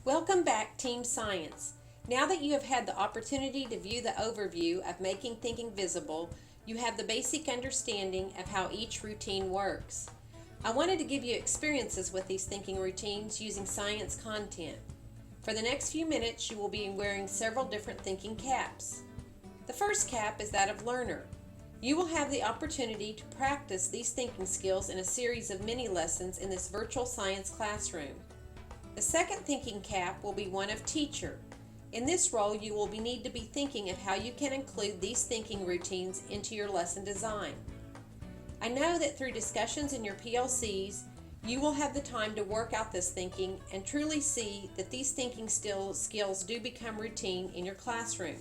Welcome back, Team Science. Now that you have had the opportunity to view the overview of Making Thinking Visible, you have the basic understanding of how each routine works. I wanted to give you experiences with these thinking routines using science content. For the next few minutes, you will be wearing several different thinking caps. The first cap is that of learner. You will have the opportunity to practice these thinking skills in a series of mini lessons in this virtual science classroom. The second thinking cap will be one of teacher. In this role, you will need to be thinking of how you can include these thinking routines into your lesson design. I know that through discussions in your PLCs, you will have the time to work out this thinking and truly see that these thinking skills do become routine in your classroom.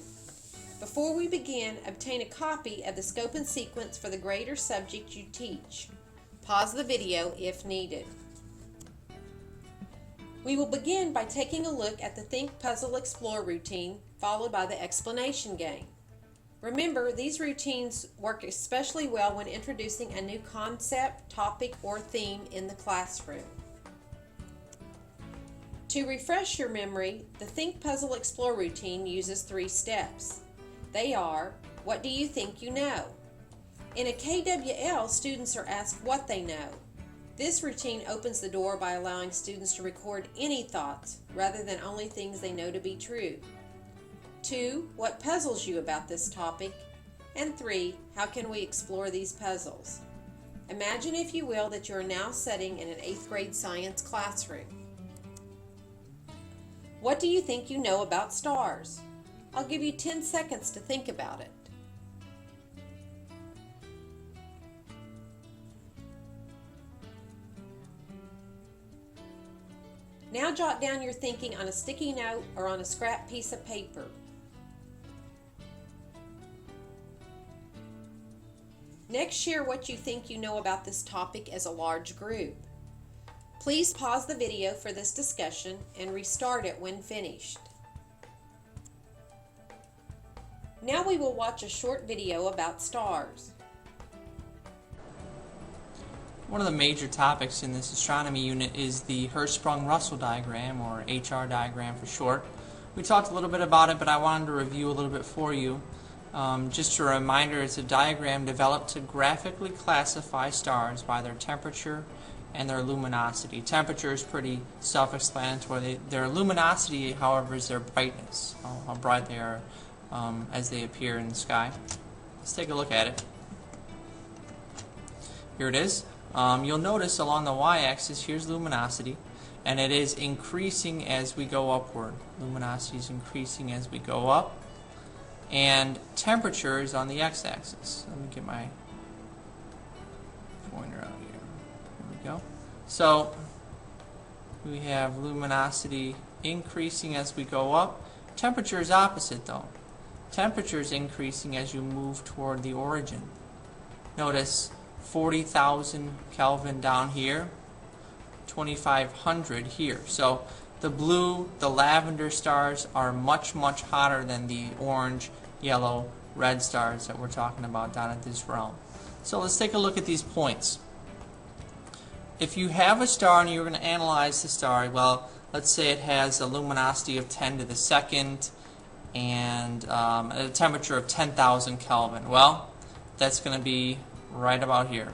Before we begin, obtain a copy of the scope and sequence for the grade or subject you teach. Pause the video if needed. We will begin by taking a look at the Think, Puzzle, Explore routine, followed by the explanation game. Remember, these routines work especially well when introducing a new concept, topic, or theme in the classroom. To refresh your memory, the Think, Puzzle, Explore routine uses 3 steps. They are, what do you think you know? In a KWL, students are asked what they know. This routine opens the door by allowing students to record any thoughts rather than only things they know to be true. 2. What puzzles you about this topic? And 3. How can we explore these puzzles? Imagine, if you will, that you are now sitting in an 8th grade science classroom. What do you think you know about stars? I'll give you 10 seconds to think about it. Now jot down your thinking on a sticky note or on a scrap piece of paper. Next, share what you think you know about this topic as a large group. Please pause the video for this discussion and restart it when finished. Now we will watch a short video about stars. One of the major topics in this astronomy unit is the Hirschsprung-Russell diagram, or HR diagram for short. We talked a little bit about it, but I wanted to review a little bit for you. Just a reminder, it's a diagram developed to graphically classify stars by their temperature and their luminosity. Temperature is pretty self-explanatory. Their luminosity, however, is their brightness, how bright they are as they appear in the sky. Let's take a look at it. Here it is. You'll notice along the y-axis, here's luminosity, and it is increasing as we go upward. Luminosity is increasing as we go up, and temperature is on the x-axis. Let me get my pointer out here. Here we go. So we have luminosity increasing as we go up. Temperature is opposite though. Temperature is increasing as you move toward the origin. Notice 40,000 Kelvin down here, 2,500 here. So the blue, the lavender stars are much, much hotter than the orange, yellow, red stars that we're talking about down at this realm. So let's take a look at these points. If you have a star and you're going to analyze the star, well, let's say it has a luminosity of 10 to the second and a temperature of 10,000 Kelvin. Well, that's going to be right about here.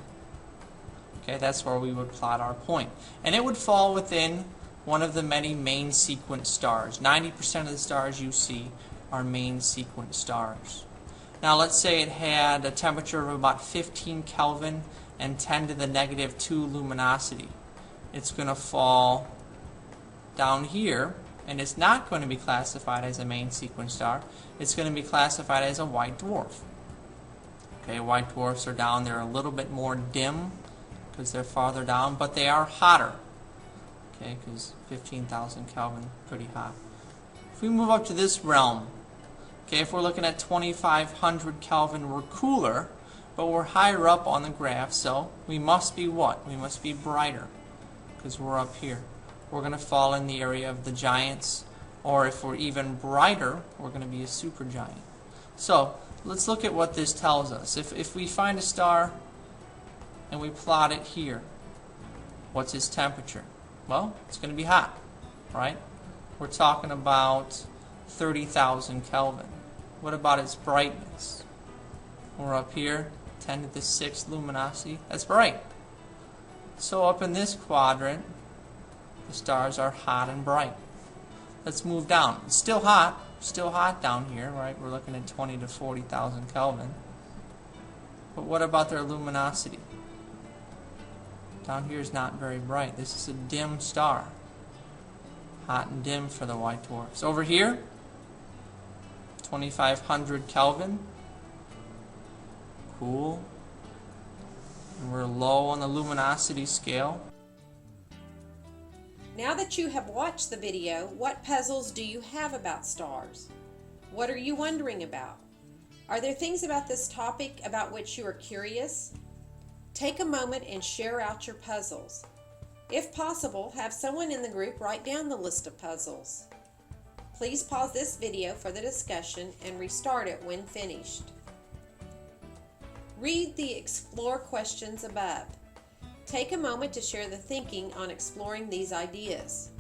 Okay, that's where we would plot our point. And it would fall within one of the many main sequence stars. 90% of the stars you see are main sequence stars. Now let's say it had a temperature of about 15 Kelvin and 10 to the negative 2 luminosity. It's going to fall down here, and it's not going to be classified as a main sequence star. It's going to be classified as a white dwarf. Okay, white dwarfs are down. They're a little bit more dim because they're farther down, but they are hotter. Okay, because 15,000 Kelvin, pretty hot. If we move up to this realm, okay, if we're looking at 2,500 Kelvin, we're cooler, but we're higher up on the graph, so we must be what? We must be brighter because we're up here. We're going to fall in the area of the giants, or if we're even brighter, we're going to be a supergiant. So let's look at what this tells us. If we find a star and we plot it here, what's its temperature? Well, it's going to be hot, right? we're talking about 30,000 Kelvin. What about its brightness? We're up here, 10 to the 6th luminosity. That's bright. So up in this quadrant, the stars are hot and bright. Let's move down. It's still hot down here, right? We're looking at 20 to 40,000 Kelvin. But what about their luminosity? Down here is not very bright. This is a dim star. Hot and dim for the white dwarfs. Over here, 2,500 Kelvin. Cool. And we're low on the luminosity scale. Now that you have watched the video, what puzzles do you have about stars? What are you wondering about? Are there things about this topic about which you are curious? Take a moment and share out your puzzles. If possible, have someone in the group write down the list of puzzles. Please pause this video for the discussion and restart it when finished. Read the Explore questions above. Take a moment to share the thinking on exploring these ideas.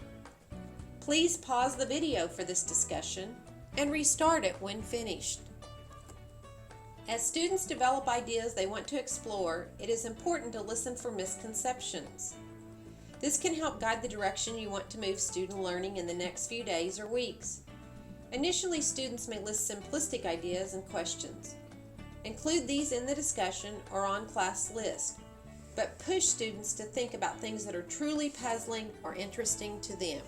Please pause the video for this discussion and restart it when finished. As students develop ideas they want to explore, it is important to listen for misconceptions. This can help guide the direction you want to move student learning in the next few days or weeks. Initially, students may list simplistic ideas and questions. Include these in the discussion or on class list, but push students to think about things that are truly puzzling or interesting to them.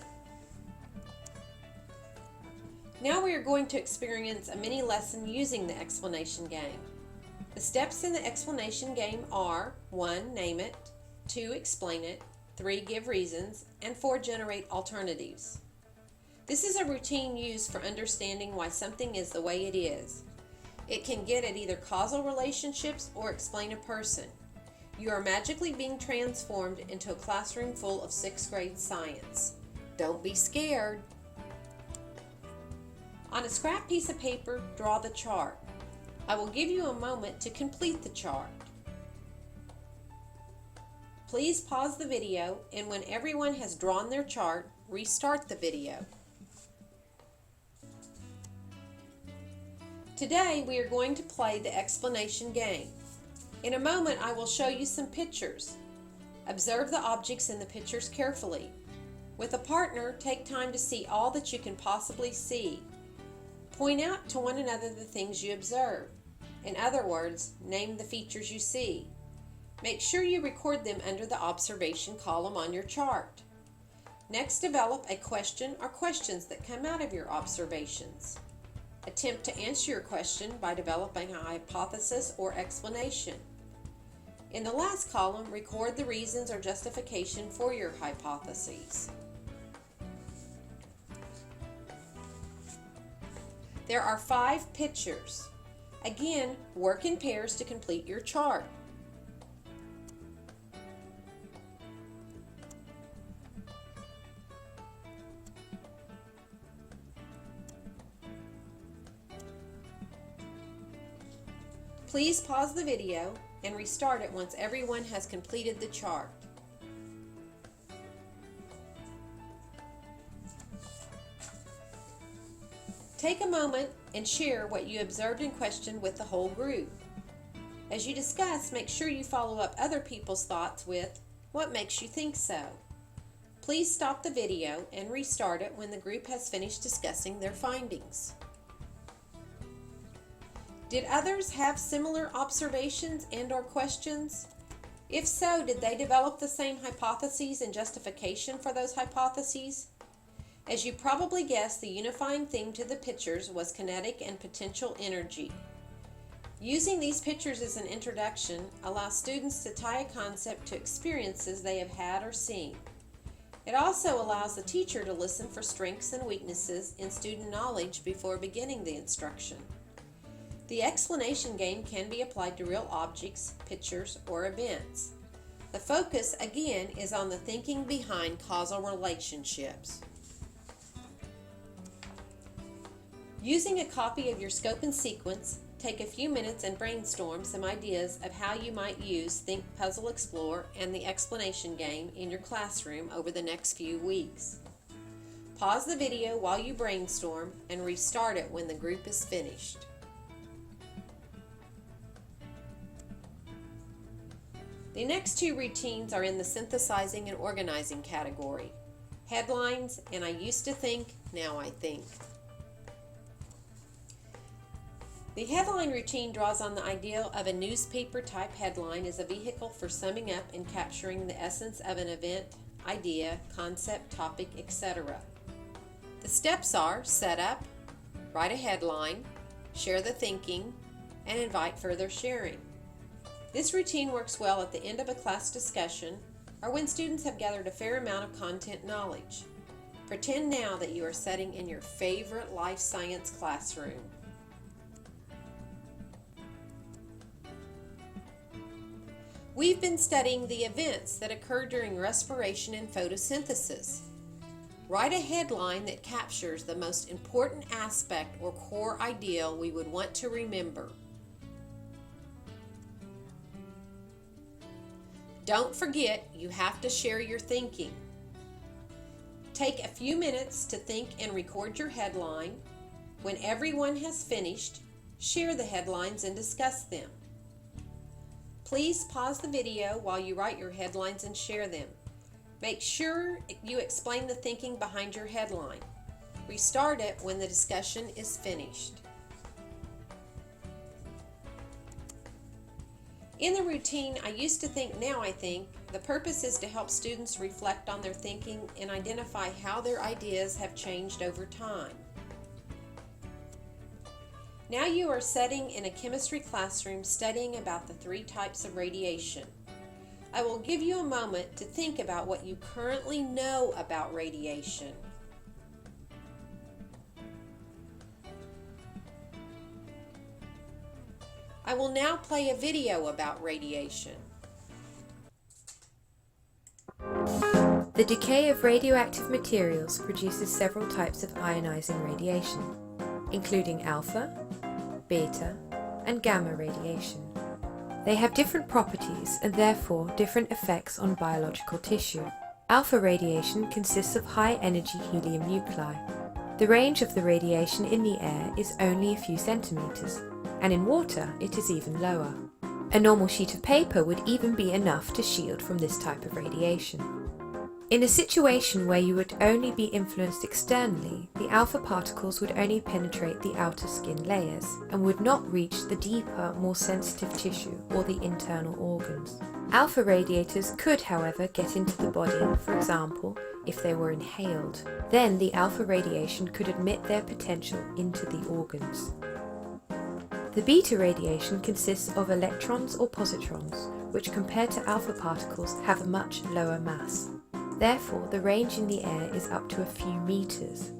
Now we are going to experience a mini lesson using the explanation game. The steps in the explanation game are 1. Name it, 2. Explain it, 3. Give reasons, and 4. Generate alternatives. This is a routine used for understanding why something is the way it is. It can get at either causal relationships or explain a person. You are magically being transformed into a classroom full of 6th grade science. Don't be scared. On a scrap piece of paper, draw the chart. I will give you a moment to complete the chart. Please pause the video, and when everyone has drawn their chart, restart the video. Today we are going to play the explanation game. In a moment I will show you some pictures. Observe the objects in the pictures carefully. With a partner, take time to see all that you can possibly see. Point out to one another the things you observe. In other words, name the features you see. Make sure you record them under the observation column on your chart. Next, develop a question or questions that come out of your observations. Attempt to answer your question by developing a hypothesis or explanation. In the last column, record the reasons or justification for your hypotheses. There are 5 pictures. Again, work in pairs to complete your chart. Please pause the video and restart it once everyone has completed the chart. Take a moment and share what you observed and questioned with the whole group. As you discuss, make sure you follow up other people's thoughts with, "What makes you think so?" Please stop the video and restart it when the group has finished discussing their findings. Did others have similar observations and/or questions? If so, did they develop the same hypotheses and justification for those hypotheses? As you probably guessed, the unifying theme to the pictures was kinetic and potential energy. Using these pictures as an introduction allows students to tie a concept to experiences they have had or seen. It also allows the teacher to listen for strengths and weaknesses in student knowledge before beginning the instruction. The explanation game can be applied to real objects, pictures, or events. The focus, again, is on the thinking behind causal relationships. Using a copy of your scope and sequence, take a few minutes and brainstorm some ideas of how you might use Think, Puzzle, Explore and the explanation game in your classroom over the next few weeks. Pause the video while you brainstorm and restart it when the group is finished. The next two routines are in the synthesizing and organizing category. Headlines and I used to think, now I think. The headline routine draws on the ideal of a newspaper type headline as a vehicle for summing up and capturing the essence of an event, idea, concept, topic, etc. The steps are set up, write a headline, share the thinking, and invite further sharing. This routine works well at the end of a class discussion or when students have gathered a fair amount of content knowledge. Pretend now that you are sitting in your favorite life science classroom. We've been studying the events that occur during respiration and photosynthesis. Write a headline that captures the most important aspect or core ideal we would want to remember. Don't forget, you have to share your thinking. Take a few minutes to think and record your headline. When everyone has finished, share the headlines and discuss them. Please pause the video while you write your headlines and share them. Make sure you explain the thinking behind your headline. Restart it when the discussion is finished. In the routine, I used to think, now I think, the purpose is to help students reflect on their thinking and identify how their ideas have changed over time. Now you are sitting in a chemistry classroom studying about the 3 types of radiation. I will give you a moment to think about what you currently know about radiation. I will now play a video about radiation. The decay of radioactive materials produces several types of ionizing radiation, including alpha, beta, and gamma radiation. They have different properties and therefore different effects on biological tissue. Alpha radiation consists of high-energy helium nuclei. The range of the radiation in the air is only a few centimeters, and in water it is even lower. A normal sheet of paper would even be enough to shield from this type of radiation. In a situation where you would only be influenced externally, the alpha particles would only penetrate the outer skin layers and would not reach the deeper, more sensitive tissue or the internal organs. Alpha radiators could, however, get into the body, for example, if they were inhaled. Then the alpha radiation could emit their potential into the organs. The beta radiation consists of electrons or positrons, which compared to alpha particles have a much lower mass. Therefore, the range in the air is up to a few meters.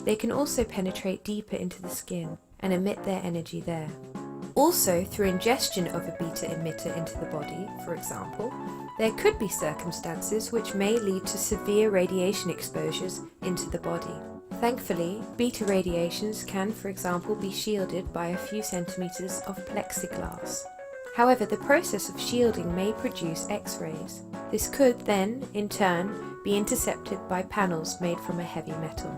They can also penetrate deeper into the skin and emit their energy there. Also, through ingestion of a beta emitter into the body, for example, there could be circumstances which may lead to severe radiation exposures into the body. Thankfully, beta radiations can, for example, be shielded by a few centimeters of plexiglass. However, the process of shielding may produce X-rays. This could then, in turn, be intercepted by panels made from a heavy metal.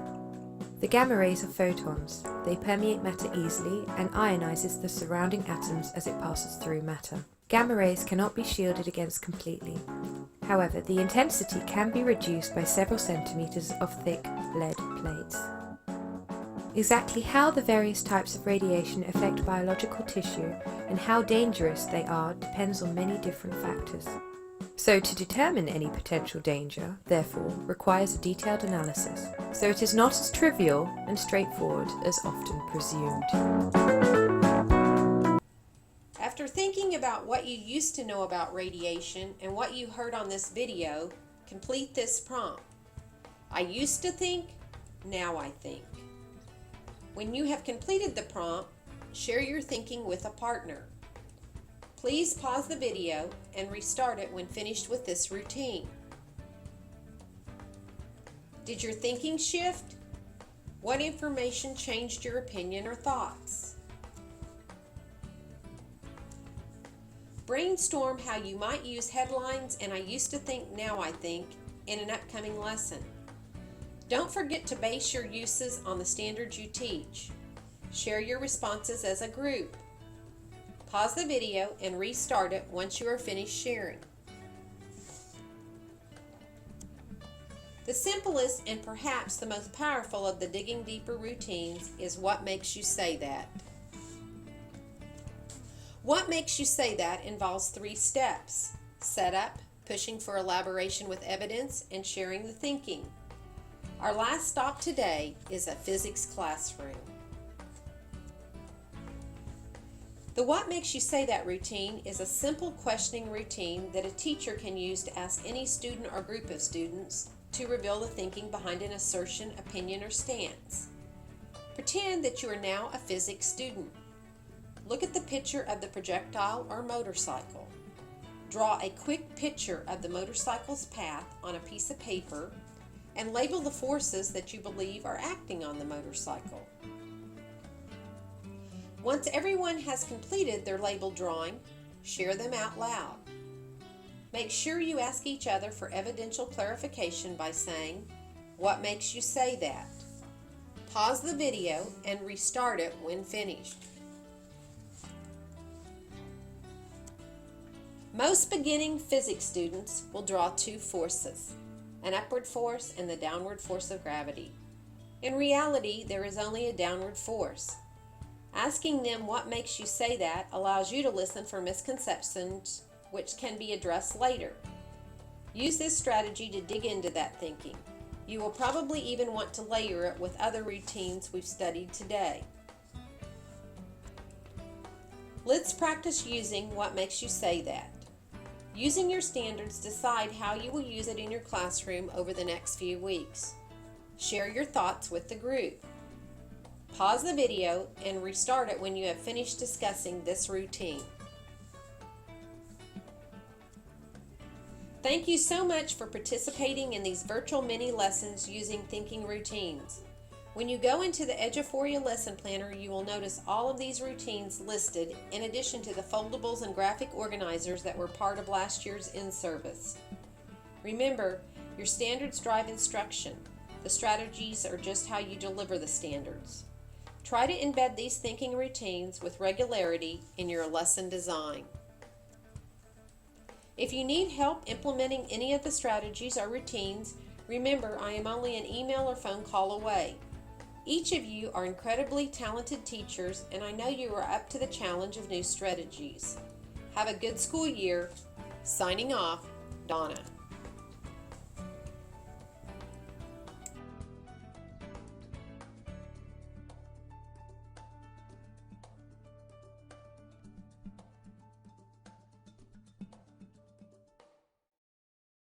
The gamma rays are photons. They permeate matter easily and ionizes the surrounding atoms as it passes through matter. Gamma rays cannot be shielded against completely. However, the intensity can be reduced by several centimeters of thick lead plates. Exactly how the various types of radiation affect biological tissue and how dangerous they are depends on many different factors. So to determine any potential danger, therefore, requires a detailed analysis, so it is not as trivial and straightforward as often presumed. After thinking about what you used to know about radiation and what you heard on this video, complete this prompt. I used to think, now I think. When you have completed the prompt, share your thinking with a partner. Please pause the video and restart it when finished with this routine. Did your thinking shift? What information changed your opinion or thoughts? Brainstorm how you might use headlines and I used to think, now I think in an upcoming lesson. Don't forget to base your uses on the standards you teach. Share your responses as a group. Pause the video and restart it once you are finished sharing. The simplest and perhaps the most powerful of the Digging Deeper routines is What Makes You Say That. What Makes You Say That involves 3 steps: setup, pushing for elaboration with evidence, and sharing the thinking. Our last stop today is a physics classroom. The What Makes You Say That routine is a simple questioning routine that a teacher can use to ask any student or group of students to reveal the thinking behind an assertion, opinion, or stance. Pretend that you are now a physics student. Look at the picture of the projectile or motorcycle. Draw a quick picture of the motorcycle's path on a piece of paper and label the forces that you believe are acting on the motorcycle. Once everyone has completed their labeled drawing, share them out loud. Make sure you ask each other for evidential clarification by saying, "What makes you say that?" Pause the video and restart it when finished. Most beginning physics students will draw 2 forces, an upward force and the downward force of gravity. In reality, there is only a downward force. Asking them what makes you say that allows you to listen for misconceptions which can be addressed later. Use this strategy to dig into that thinking. You will probably even want to layer it with other routines we've studied today. Let's practice using What Makes You Say That. Using your standards, decide how you will use it in your classroom over the next few weeks. Share your thoughts with the group. Pause the video and restart it when you have finished discussing this routine. Thank you so much for participating in these virtual mini lessons using thinking routines. When you go into the Eduphoria lesson planner, you will notice all of these routines listed in addition to the foldables and graphic organizers that were part of last year's in-service. Remember, your standards drive instruction. The strategies are just how you deliver the standards. Try to embed these thinking routines with regularity in your lesson design. If you need help implementing any of the strategies or routines, remember I am only an email or phone call away. Each of you are incredibly talented teachers, and I know you are up to the challenge of new strategies. Have a good school year. Signing off, Donna.